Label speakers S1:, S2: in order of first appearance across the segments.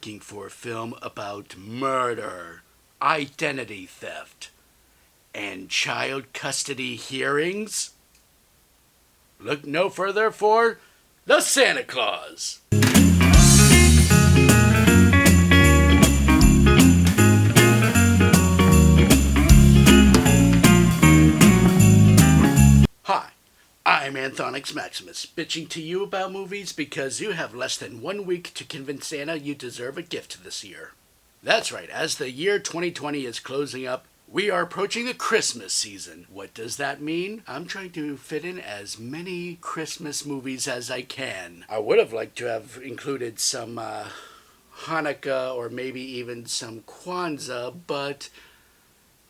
S1: looking for a film about murder, identity theft, and child custody hearings? Look no further for The Santa Claus. Hi, I'm Anthonix Maximus, bitching to you about movies because you have less than 1 week to convince Santa you deserve a gift this year. That's right, as the year 2020 is closing up, we are approaching the Christmas season. What does that mean? I'm trying to fit in as many Christmas movies as I can. I would have liked to have included some Hanukkah or maybe even some Kwanzaa, but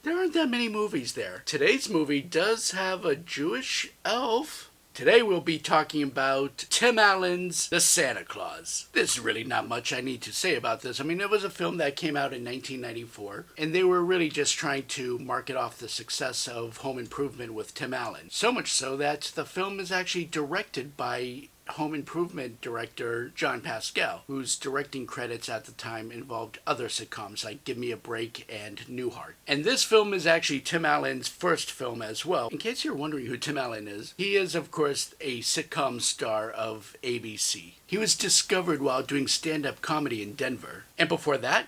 S1: there aren't that many movies there. Today's movie does have a Jewish elf. Today we'll be talking about Tim Allen's The Santa Claus. There's really not much I need to say about this. I mean, it was a film that came out in 1994, and they were really just trying to market off the success of Home Improvement with Tim Allen. So much so that the film is actually directed by Home Improvement director John Pascal, whose directing credits at the time involved other sitcoms like Give Me a Break and Newhart. And this film is actually Tim Allen's first film as well. In case you're wondering who Tim Allen is, he is of course a sitcom star of ABC. He was discovered while doing stand-up comedy in Denver. And before that,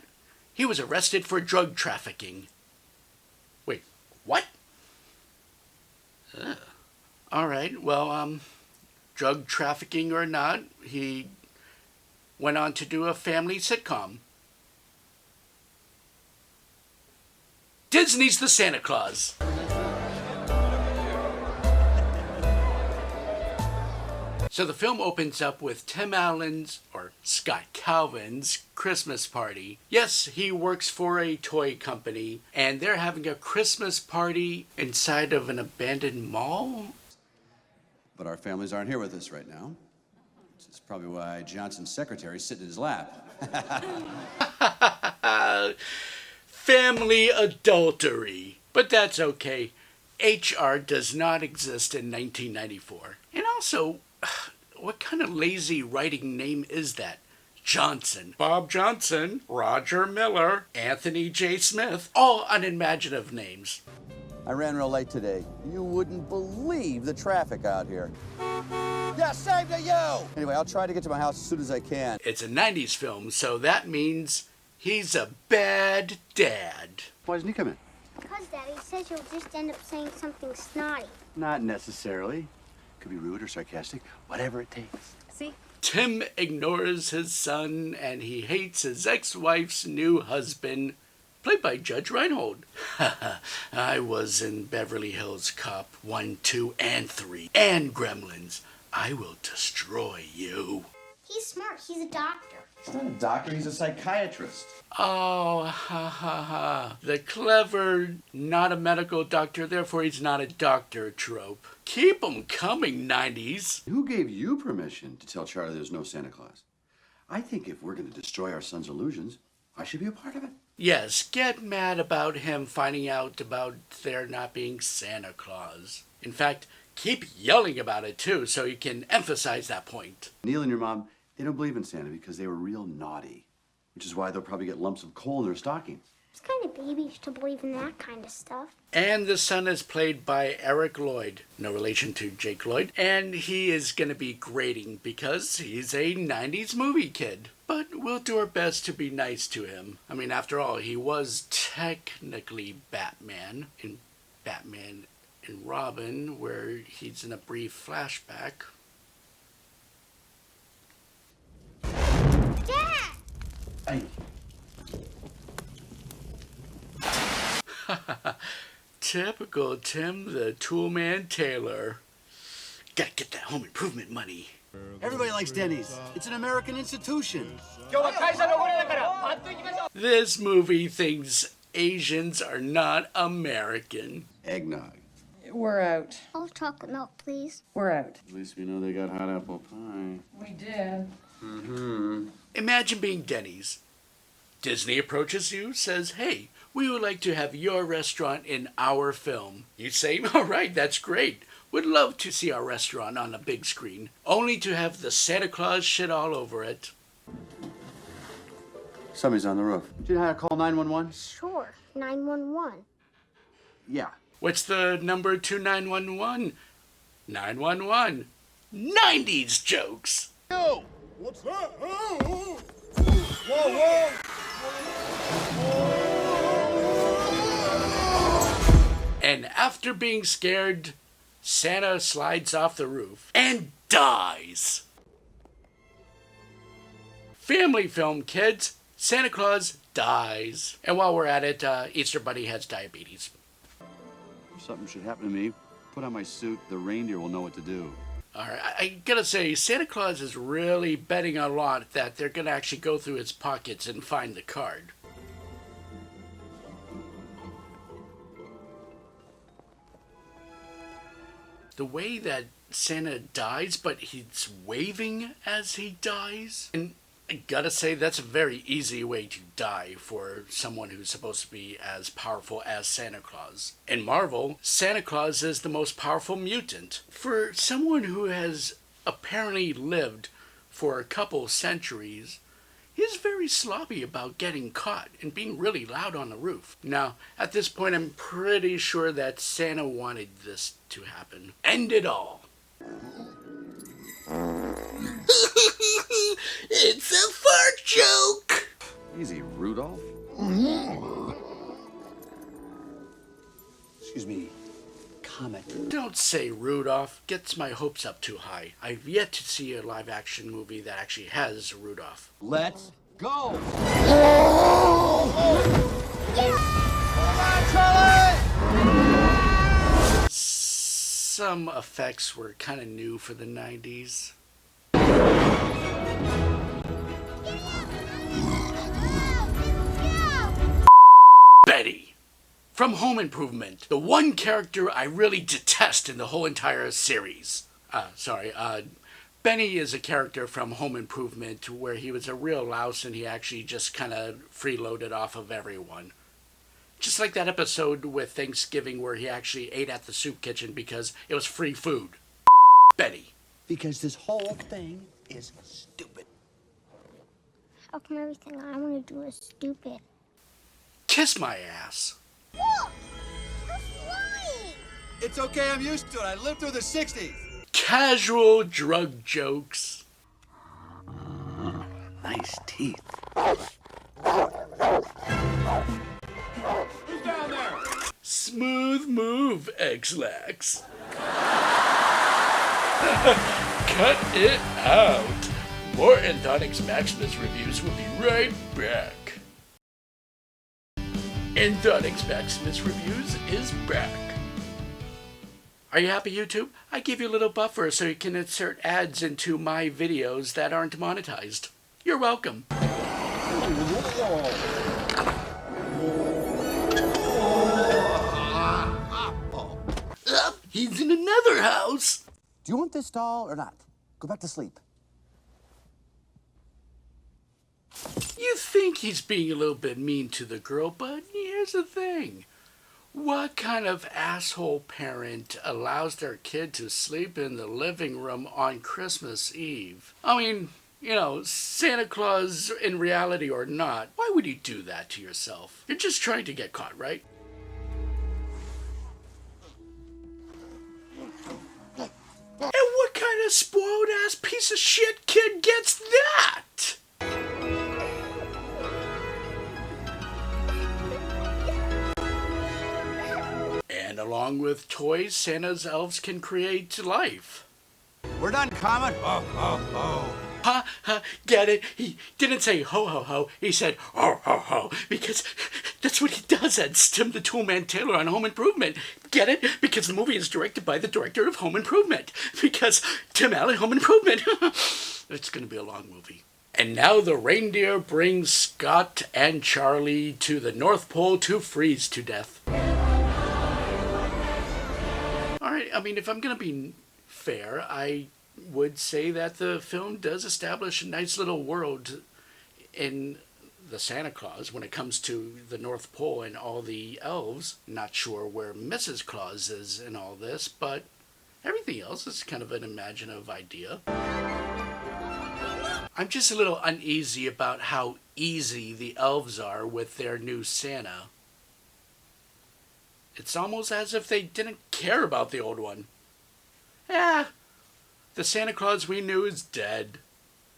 S1: he was arrested for drug trafficking. Wait, what? Alright, well, drug trafficking or not, he went on to do a family sitcom. Disney's The Santa Claus. So the film opens up with Tim Allen's, or Scott Calvin's, Christmas party. Yes, he works for a toy company, and they're having a Christmas party inside of an abandoned mall.
S2: But our families aren't here with us right now. This is probably why Johnson's secretary's sitting in his lap.
S1: Family adultery. But that's okay. HR does not exist in 1994. And also, what kind of lazy writing name is that? Johnson, Bob Johnson, Roger Miller, Anthony J. Smith, all unimaginative names.
S2: I ran real late today. You wouldn't believe the traffic out here. Yeah, same to you! Anyway, I'll try to get to my house as soon as I can.
S1: It's a 90s film, so that means he's a bad dad.
S2: Why doesn't he come in?
S3: Because Daddy says you'll just end up saying something snotty.
S2: Not necessarily. Could be rude or sarcastic, whatever it takes.
S3: See?
S1: Tim ignores his son, and he hates his ex-wife's new husband, played by Judge Reinhold. I was in Beverly Hills Cop 1, 2, and 3, and Gremlins. I will destroy you.
S3: He's smart. He's a doctor.
S2: He's not a doctor, he's a psychiatrist.
S1: Oh, ha ha ha. The clever, not a medical doctor, therefore he's not a doctor trope. Keep 'em coming, 90s.
S2: Who gave you permission to tell Charlie there's no Santa Claus? I think if we're going to destroy our son's illusions, I should be a part of it.
S1: Yes, get mad about him finding out about there not being Santa Claus. In fact, keep yelling about it too, so you can emphasize that point.
S2: Neil and your mom, they don't believe in Santa because they were real naughty, which is why they'll probably get lumps of coal in their stockings.
S3: It's kind of babyish to believe in that kind of stuff.
S1: And the son is played by Eric Lloyd, no relation to Jake Lloyd, and he is going to be grating because he's a 90s movie kid. But we'll do our best to be nice to him. I mean, after all, he was technically Batman in Batman and Robin, where he's in a brief flashback.
S3: Dad!
S2: Hey.
S1: Typical Tim the Toolman Taylor. Gotta get that home improvement money.
S2: Everybody likes Denny's. It's an American institution.
S1: This movie thinks Asians are not American.
S2: Eggnog.
S4: We're out.
S3: All chocolate milk, please.
S4: We're out.
S2: At least we know they got hot apple pie.
S4: We did.
S1: Imagine being Denny's. Disney approaches you, says, hey, we would like to have your restaurant in our film. You say, all right, that's great. Would love to see our restaurant on a big screen, only to have the Santa Claus shit all over it.
S2: Somebody's on the roof. Do you know how to call 911?
S3: Sure, 911.
S2: Yeah.
S1: What's the number to 911? 911. 90s jokes.
S2: Yo! What's that? Oh! Whoa,
S1: And after being scared, Santa slides off the roof and dies. Family film, kids. Santa Claus dies. And while we're at it, Easter Bunny has diabetes.
S2: If something should happen to me, put on my suit. The reindeer will know what to do.
S1: Alright, I gotta say, Santa Claus is really betting a lot that they're gonna actually go through his pockets and find the card. The way that Santa dies, but he's waving as he dies. And I gotta say, that's a very easy way to die for someone who's supposed to be as powerful as Santa Claus. In Marvel, Santa Claus is the most powerful mutant. For someone who has apparently lived for a couple centuries, he's very sloppy about getting caught and being really loud on the roof. Now, at this point, I'm pretty sure that Santa wanted this to happen. End it all. It's a fart joke!
S2: Easy, Rudolph. Excuse me. Comet.
S1: Don't say Rudolph. Gets my hopes up too high. I've yet to see a live-action movie that actually has Rudolph.
S2: Let's go!
S1: Some effects were kind of new for the 90s. Betty from Home Improvement, the one character I really detest in the whole entire series. Benny is a character from Home Improvement where he was a real louse and he actually just kind of freeloaded off of everyone. Just like that episode with Thanksgiving where he actually ate at the soup kitchen because it was free food. Betty.
S2: Because this whole thing is stupid.
S3: How come everything I want to do is stupid?
S1: Kiss my ass.
S3: Look! We're flying!
S2: It's okay, I'm used to it. I lived through the 60s.
S1: Casual drug jokes.
S2: Nice teeth. Who's down there?
S1: Smooth move, X-Lax. Cut it out. More Anthonix Maximus Reviews will be right back. Anthonix Maximus Reviews is back. Are you happy, YouTube? I give you a little buffer so you can insert ads into my videos that aren't monetized. You're welcome. He's in another house.
S2: Do you want this doll or not? Go back to sleep.
S1: You think he's being a little bit mean to the girl, but here's the thing. What kind of asshole parent allows their kid to sleep in the living room on Christmas Eve? I mean, you know, Santa Claus in reality or not, why would you do that to yourself? You're just trying to get caught, right? And what kind of spoiled ass piece of shit kid gets that? And along with toys, Santa's elves can create life.
S2: We're done, Comet. Oh, oh, oh.
S1: Ha, ha, get it? He didn't say ho, ho, ho. He said ho, ho, ho. Because that's what he does as Tim the Toolman Taylor on Home Improvement. Get it? Because the movie is directed by the director of Home Improvement. Because Tim Allen, Home Improvement. It's going to be a long movie. And now the reindeer brings Scott and Charlie to the North Pole to freeze to death. Alright, I mean, if I'm going to be fair, I would say that the film does establish a nice little world in the Santa Claus when it comes to the North Pole and all the elves. Not sure where Mrs. Claus is in all this, but everything else is kind of an imaginative idea. I'm just a little uneasy about how easy the elves are with their new Santa. It's almost as if they didn't care about the old one. The Santa Claus we knew is dead.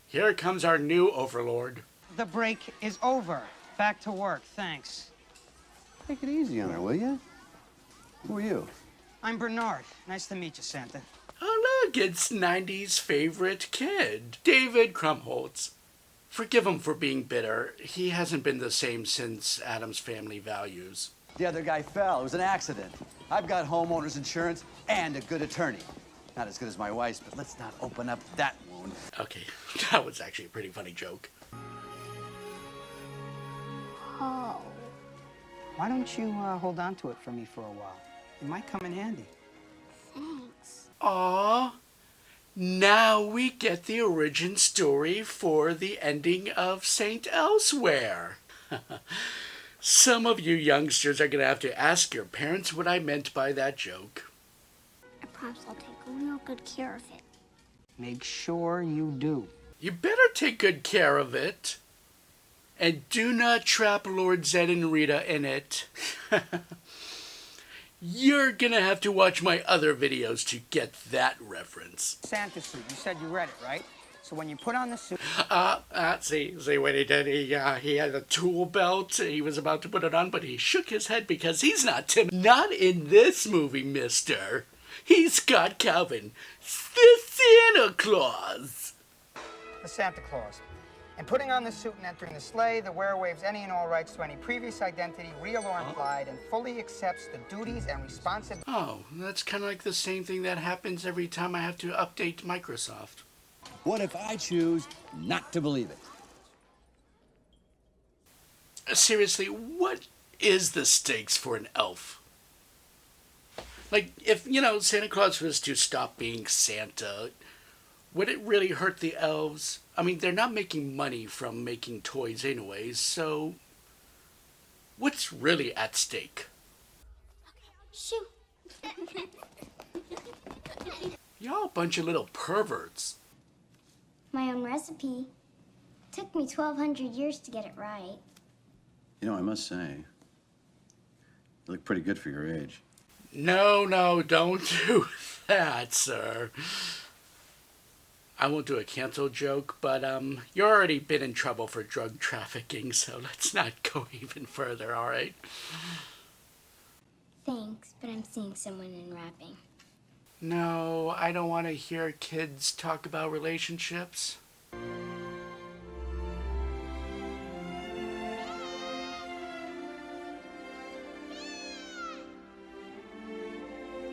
S1: Here comes our new overlord.
S5: The break is over. Back to work, thanks.
S2: Take it easy on her, will you? Who are you?
S5: I'm Bernard. Nice to meet you, Santa.
S1: Oh look, it's 90s favorite kid, David Krumholtz. Forgive him for being bitter. He hasn't been the same since Addams Family Values.
S2: The other guy fell. It was an accident. I've got homeowner's insurance and a good attorney. Not as good as my wife's, but let's not open up that wound.
S1: Okay, that was actually a pretty funny joke.
S3: Oh.
S5: Why don't you hold on to it for me for a while? It might come in handy.
S3: Thanks.
S1: Aww. Now we get the origin story for the ending of Saint Elsewhere. Some of you youngsters are going to have to ask your parents what I meant by that joke.
S3: I promise I'll take real good care of it.
S5: Make sure you do.
S1: You better take good care of it. And do not trap Lord Zed and Rita in it. You're gonna have to watch my other videos to get that reference.
S5: Santa suit. You said you read it, right? So when you put on the suit...
S1: See what he did? He had a tool belt. He was about to put it on, but he shook his head because he's not Tim. Not in this movie, mister. He's Scott Calvin, the Santa Claus.
S5: The Santa Claus. And putting on the suit and entering the sleigh, the wearer waives any and all rights to any previous identity, real or implied, and fully accepts the duties and responsibilities.
S1: Oh, that's kind of like the same thing that happens every time I have to update Microsoft.
S2: What if I choose not to believe it?
S1: Seriously, what is the stakes for an elf? Like, if, Santa Claus was to stop being Santa, would it really hurt the elves? I mean, they're not making money from making toys anyways, so what's really at stake?
S3: Shoot.
S1: Y'all a bunch of little perverts.
S3: My own recipe. Took me 1,200 years to get it right.
S2: You know, I must say, you look pretty good for your age.
S1: No, don't do that, sir. I won't do a cancel joke, but you're already been in trouble for drug trafficking, so let's not go even further, all right?
S3: Thanks, but I'm seeing someone in rapping.
S1: No, I don't want to hear kids talk about relationships.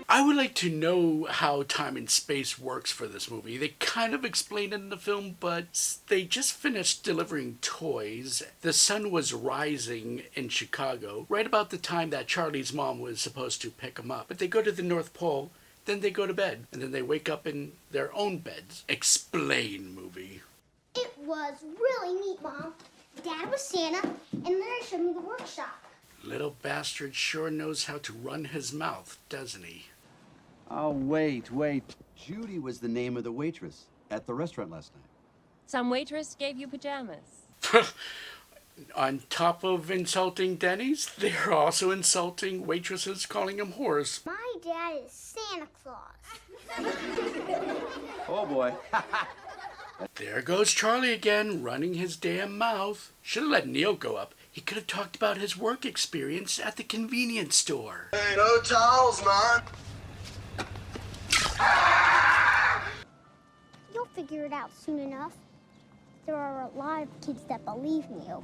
S1: I would like to know how time and space works for this movie. They kind of explain it in the film, but they just finished delivering toys. The sun was rising in Chicago right about the time that Charlie's mom was supposed to pick him up. But they go to the North Pole, then they go to bed, and then they wake up in their own beds. Explain, movie.
S3: It was really neat, Mom. Dad was Santa, and Larry showed me the workshop.
S1: Little bastard sure knows how to run his mouth, doesn't he?
S2: Oh, wait. Judy was the name of the waitress at the restaurant last night.
S6: Some waitress gave you pajamas.
S1: On top of insulting Denny's, they're also insulting waitresses, calling them whores.
S3: My dad is Santa Claus.
S2: Oh, boy.
S1: There goes Charlie again, running his damn mouth. Should have let Neil go up. He could have talked about his work experience at the convenience store.
S7: Hey, no towels, man.
S3: You'll figure it out soon enough. There are a lot of kids that believe Neil.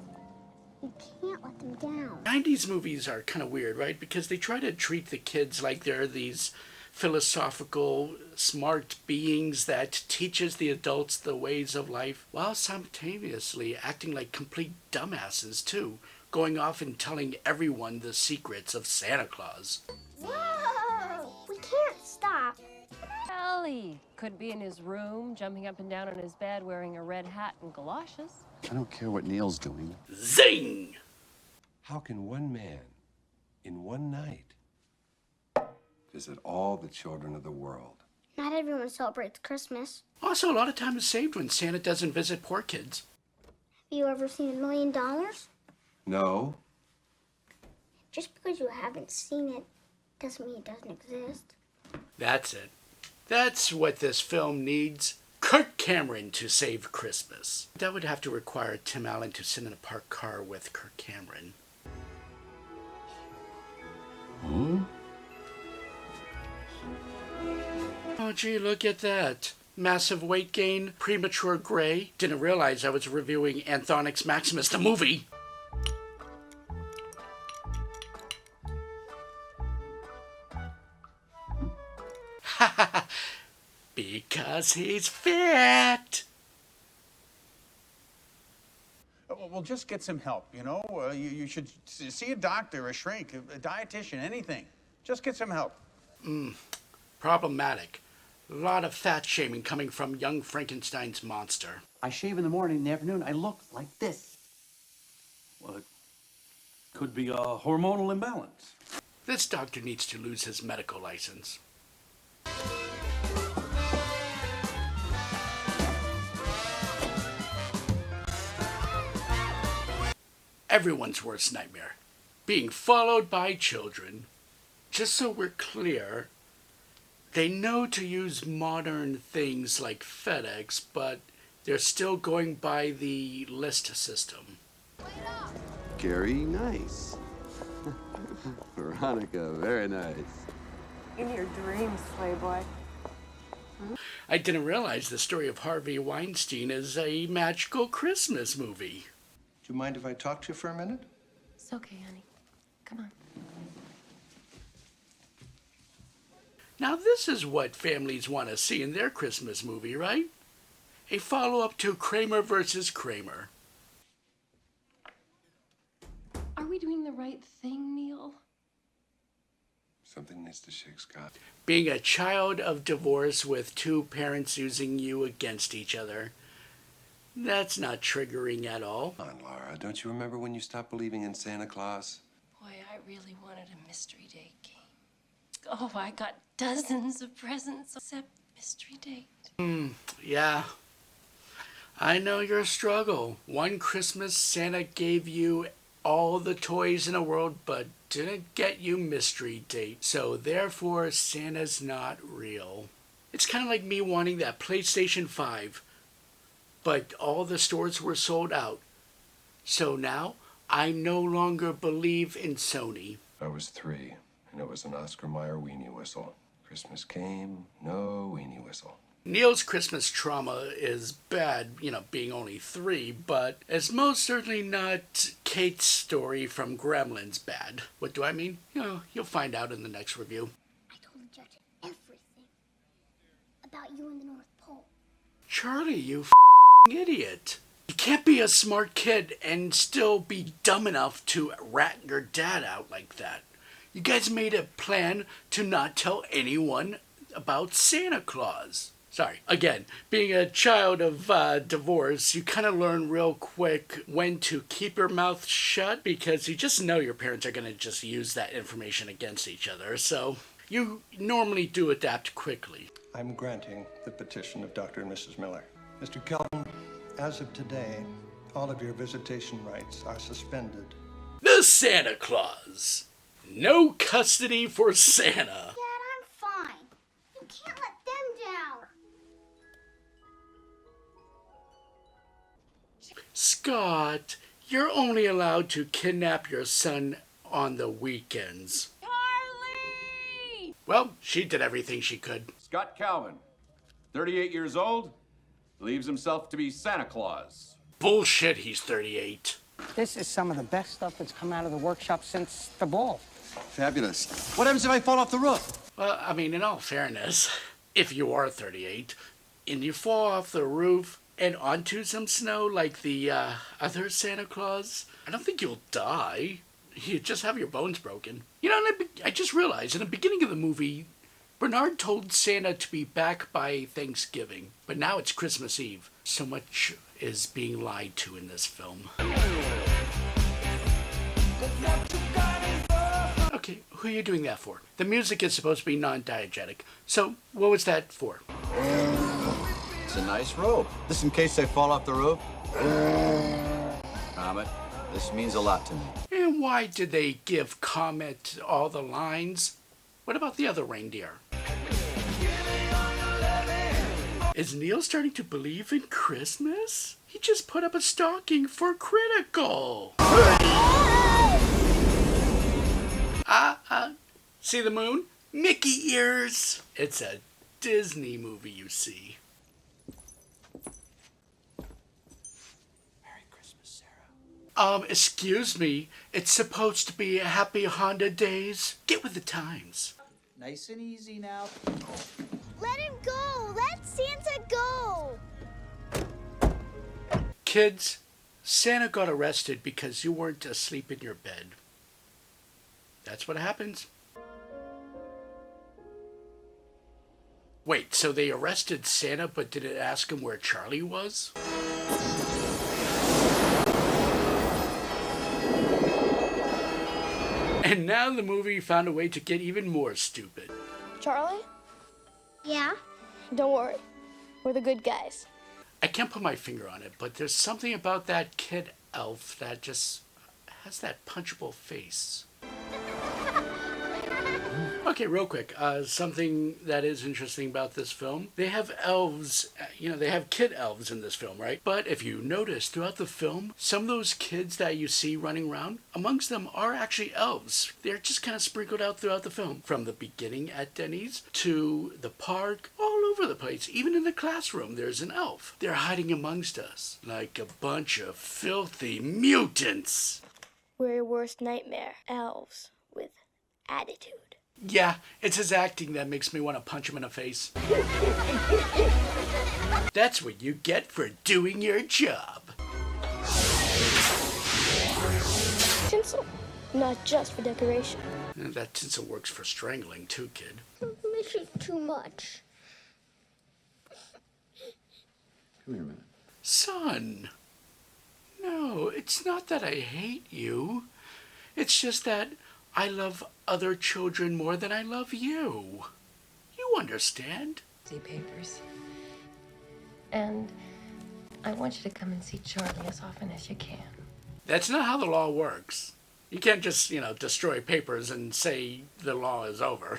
S3: You can't let them down.
S1: 90s movies are kind of weird, right? Because they try to treat the kids like they're these philosophical, smart beings that teaches the adults the ways of life, while simultaneously acting like complete dumbasses, too, going off and telling everyone the secrets of Santa Claus.
S3: Whoa! We can't stop.
S6: Ellie could be in his room, jumping up and down on his bed, wearing a red hat and galoshes.
S2: I don't care what Neil's doing.
S1: Zing!
S8: How can one man, in one night, visit all the children of the world?
S3: Not everyone celebrates Christmas.
S1: Also, a lot of time is saved when Santa doesn't visit poor kids.
S3: Have you ever seen $1 million?
S8: No.
S3: Just because you haven't seen it doesn't mean it doesn't exist.
S1: That's it. That's what this film needs. Kirk Cameron to save Christmas. That would have to require Tim Allen to sit in a parked car with Kirk Cameron. Oh gee, look at that. Massive weight gain, premature gray. Didn't realize I was reviewing Anthonix Maximus, the movie. Because he's fit.
S9: Well, just get some help, you know? You should see a doctor, a shrink, a dietitian, anything. Just get some help.
S1: Problematic. A lot of fat shaming coming from young Frankenstein's monster.
S2: I shave in the morning, in the afternoon, I look like this.
S10: Well, it could be a hormonal imbalance.
S1: This doctor needs to lose his medical license. Everyone's worst nightmare. Being followed by children. Just so we're clear, they know to use modern things like FedEx, but they're still going by the list system.
S2: Gary, nice. Veronica, very nice.
S6: In your dreams, Playboy.
S1: I didn't realize the story of Harvey Weinstein is a magical Christmas movie.
S8: Do you mind if I talk to you for a minute?
S6: It's okay, honey. Come on.
S1: Now this is what families want to see in their Christmas movie, right? A follow-up to Kramer versus Kramer.
S6: Are we doing the right thing, Neil?
S8: Something needs to shake, Scott.
S1: Being a child of divorce with two parents using you against each other. That's not triggering at all.
S8: Come on, Laura. Don't you remember when you stopped believing in Santa Claus?
S6: Boy, I really wanted a mystery date game. Oh, I got dozens of presents except mystery date.
S1: Yeah. I know your struggle. One Christmas, Santa gave you all the toys in the world, but didn't get you mystery date. So therefore, Santa's not real. It's kind of like me wanting that PlayStation 5, but all the stores were sold out. So now, I no longer believe in Sony.
S8: I was 3, and it was an Oscar Mayer weenie whistle. Christmas came, no weenie whistle.
S1: Neil's Christmas trauma is bad, being only 3, but it's most certainly not Kate's story from Gremlins bad. What do I mean? You'll find out in the next review.
S3: I told the judge everything about you and the North Pole.
S1: Charlie, you idiot. You can't be a smart kid and still be dumb enough to rat your dad out like that. You guys made a plan to not tell anyone about Santa Claus. Sorry. Again, being a child of divorce, you kind of learn real quick when to keep your mouth shut because you just know your parents are going to just use that information against each other. So you normally do adapt quickly.
S11: I'm granting the petition of Dr. and Mrs. Miller. Mr. Kelvin, as of today, all of your visitation rights are suspended.
S1: The Santa Claus. No custody for Santa.
S3: Dad, I'm fine. You can't let them down.
S1: Scott, you're only allowed to kidnap your son on the weekends.
S6: Charlie!
S1: Well, she did everything she could.
S12: Scott Calvin, 38 years old, believes himself to be Santa Claus.
S1: Bullshit, he's 38.
S5: This is some of the best stuff that's come out of the workshop since the ball.
S2: Fabulous. What happens if I fall off the roof?
S1: Well, I mean, in all fairness, if you are 38 and you fall off the roof and onto some snow like the other Santa Claus, I don't think you'll die. You just have your bones broken. I just realized in the beginning of the movie, Bernard told Santa to be back by Thanksgiving, but now it's Christmas Eve. So much is being lied to in this film. Okay, Okay, who are you doing that for? The music is supposed to be non-diegetic. So, what was that for?
S2: It's a nice rope. Just in case I fall off the rope. Comet, this means a lot to me.
S1: And why did they give Comet all the lines? What about the other reindeer? Is Neil starting to believe in Christmas? He just put up a stocking for Critical. See the moon? Mickey ears. It's a Disney movie, you see.
S2: Merry Christmas, Sarah.
S1: Excuse me. It's supposed to be a happy Honda days. Get with the times.
S13: Nice and easy now.
S3: Let him go. Let Santa go.
S1: Kids, Santa got arrested because you weren't asleep in your bed. That's what happens. Wait, so they arrested Santa but didn't ask him where Charlie was? And now the movie found a way to get even more stupid.
S14: Charlie?
S3: Yeah?
S14: Don't worry. We're the good guys.
S1: I can't put my finger on it, but there's something about that kid elf that just has that punchable face. Okay, real quick, something that is interesting about this film, they have elves, they have kid elves in this film, right? But if you notice throughout the film, some of those kids that you see running around, amongst them are actually elves. They're just kind of sprinkled out throughout the film, from the beginning at Denny's to the park, all over the place. Even in the classroom, there's an elf. They're hiding amongst us like a bunch of filthy mutants.
S14: We're your worst nightmare. Elves with attitude.
S1: Yeah, it's his acting that makes me want to punch him in the face. That's what you get for doing your job.
S14: Tinsel, not just for decoration.
S1: And that tinsel works for strangling too, kid.
S3: I miss you too much.
S8: Come here a minute.
S1: Son, no, it's not that I hate you. It's just that I love other children more than I love you. You understand?
S6: See papers. And I want you to come and see Charlie as often as you can.
S1: That's not how the law works. You can't just, destroy papers and say the law is over.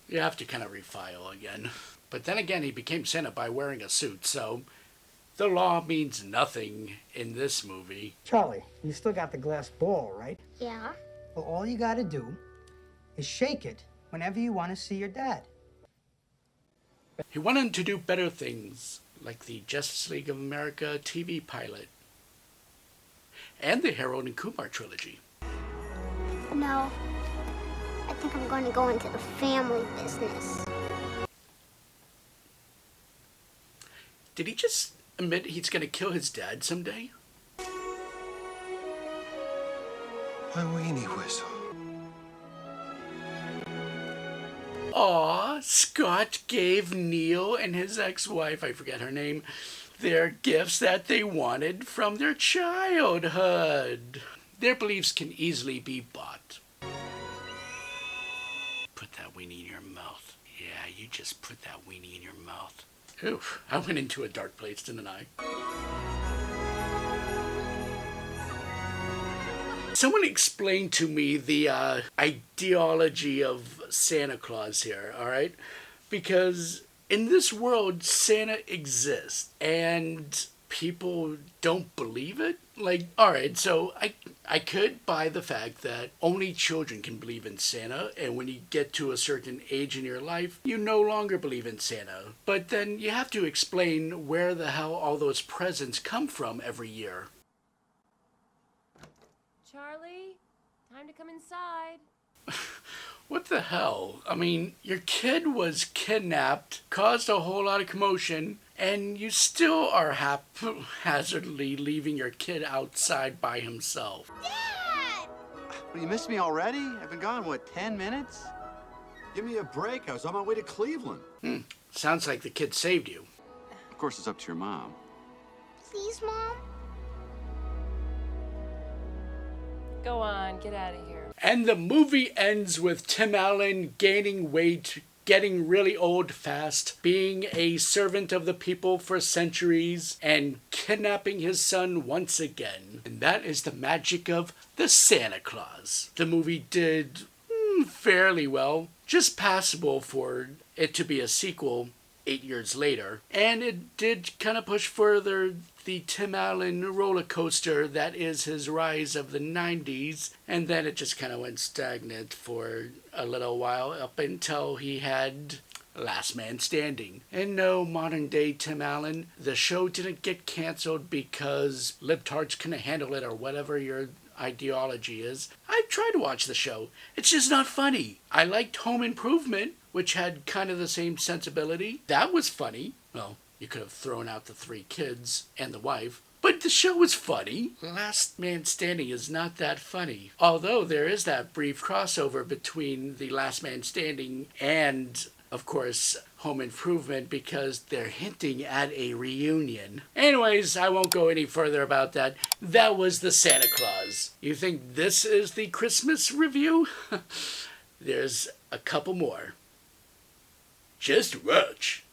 S1: You have to kind of refile again. But then again, he became Santa by wearing a suit, so the law means nothing in this movie.
S5: Charlie, you still got the glass ball, right?
S3: Yeah?
S5: Well, all you gotta do is shake it whenever you want to see your dad.
S1: He wanted to do better things, like the Justice League of America TV pilot, and the Harold and Kumar trilogy.
S3: No. I think I'm going to go into the family business.
S1: Did he just admit he's going to kill his dad someday?
S8: A weenie whistle.
S1: Aw, Scott gave Neil and his ex-wife, I forget her name, their gifts that they wanted from their childhood. Their beliefs can easily be bought. Put that weenie in your mouth. Yeah, you just put that weenie in your mouth. Oof, I went into a dark place, didn't I? Someone explain to me the ideology of Santa Claus here, all right? Because in this world, Santa exists, and people don't believe it. Like, all right, so I could buy the fact that only children can believe in Santa, and when you get to a certain age in your life, you no longer believe in Santa. But then you have to explain where the hell all those presents come from every year.
S6: Charlie, time to come inside.
S1: What the hell? I mean, your kid was kidnapped, caused a whole lot of commotion, and you still are haphazardly leaving your kid outside by himself.
S3: Dad!
S2: Well, you missed me already? I've been gone, 10 minutes? Give me a break. I was on my way to Cleveland.
S1: Sounds like the kid saved you.
S2: Of course, it's up to your mom.
S3: Please, Mom?
S6: Go on, get out of here.
S1: And the movie ends with Tim Allen gaining weight, getting really old fast, being a servant of the people for centuries, and kidnapping his son once again. And that is the magic of the Santa Claus. The movie did fairly well, just passable for it to be a sequel 8 years later. And it did kind of push further the Tim Allen roller coaster that is his rise of the 90s, and then it just kind of went stagnant for a little while up until he had Last Man Standing. And no, modern day Tim Allen, the show didn't get canceled because libtards couldn't handle it or whatever your ideology is. I tried to watch the show. It's just not funny. I liked Home Improvement, which had kind of the same sensibility. That was funny. Well, you could have thrown out the 3 kids and the wife. But the show was funny. Last Man Standing is not that funny. Although there is that brief crossover between the Last Man Standing and, of course, Home Improvement, because they're hinting at a reunion. Anyways, I won't go any further about that. That was the Santa Claus. You think this is the Christmas review? There's a couple more. Just watch.